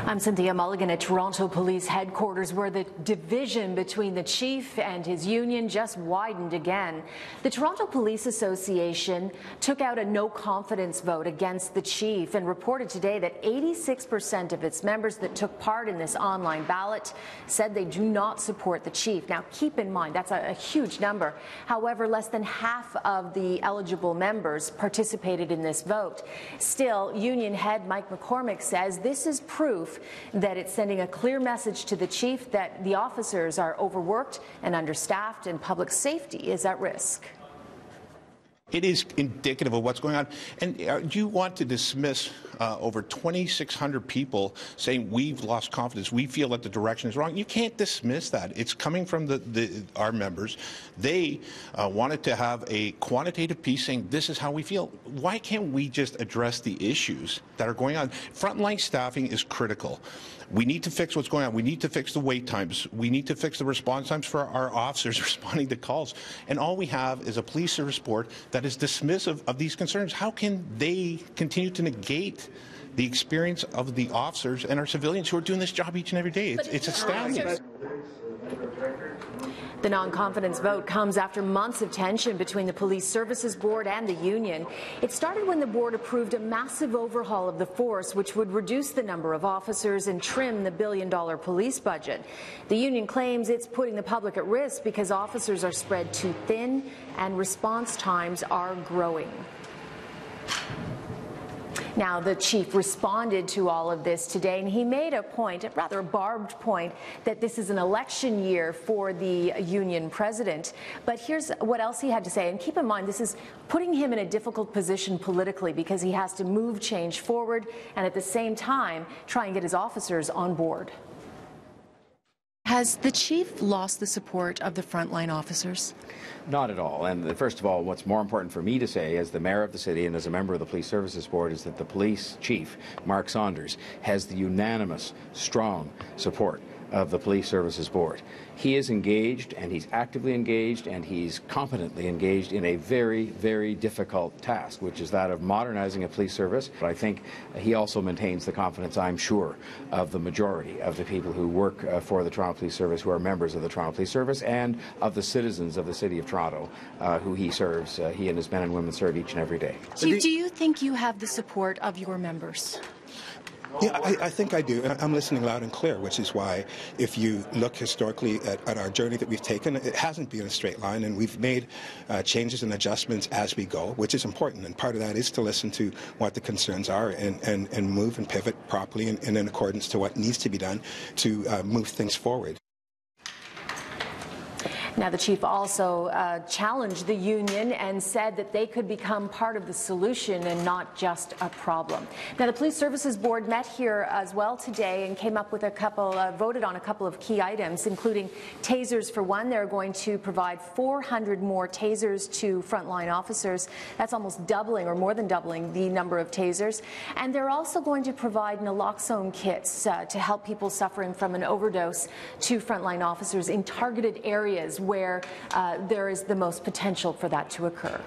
I'm Cynthia Mulligan at Toronto Police Headquarters, where the division between the chief and his union just widened again. The Toronto Police Association took out a no-confidence vote against the chief and reported today that 86% of its members that took part in this online ballot said they do not support the chief. Now, keep in mind, that's a huge number. However, less than half of the eligible members participated in this vote. Still, union head Mike McCormick says this is proof that it's sending a clear message to the chief that the officers are overworked and understaffed and public safety is at risk. It is indicative of what's going on. And do you want to dismiss over 2,600 people saying we've lost confidence, we feel that the direction is wrong? You can't dismiss that. It's coming from our members. They wanted to have a quantitative piece saying this is how we feel. Why can't we just address the issues that are going on? Frontline staffing is critical. We need to fix what's going on. We need to fix the wait times. We need to fix the response times for our officers responding to calls. And all we have is a police service board that is dismissive of these concerns. How can they continue to negate the experience of the officers and our civilians who are doing this job each and every day? It's astounding. The non-confidence vote comes after months of tension between the Police Services Board and the union. It started when the board approved a massive overhaul of the force, which would reduce the number of officers and trim the billion-dollar police budget. The union claims it's putting the public at risk because officers are spread too thin and response times are growing. Now, the chief responded to all of this today, and he made a point, a rather barbed point, that this is an election year for the union president. But here's what else he had to say. And keep in mind, this is putting him in a difficult position politically because he has to move change forward and at the same time try and get his officers on board. Has the chief lost the support of the frontline officers? Not at all. And first of all, what's more important for me to say as the mayor of the city and as a member of the Police Services Board is that the police chief, Mark Saunders, has the unanimous, strong support of the Police Services Board. He is engaged, and he's actively engaged, and he's competently engaged in a very, very difficult task, which is that of modernizing a police service. But I think he also maintains the confidence, I'm sure, of the majority of the people who work for the Toronto Police Service, who are members of the Toronto Police Service, and of the citizens of the City of Toronto, who he serves, he and his men and women serve each and every day. Do you think you have the support of your members? Yeah, I think I do. I'm listening loud and clear, which is why if you look historically at our journey that we've taken, it hasn't been a straight line, and we've made changes and adjustments as we go, which is important. And part of that is to listen to what the concerns are and move and pivot properly and in accordance to what needs to be done to move things forward. Now, the chief also challenged the union and said that they could become part of the solution and not just a problem. Now, the Police Services Board met here as well today and came up with voted on a couple of key items, including tasers for one. They're going to provide 400 more tasers to frontline officers. That's almost doubling or more than doubling the number of tasers. And they're also going to provide naloxone kits to help people suffering from an overdose to frontline officers in targeted areas where there is the most potential for that to occur.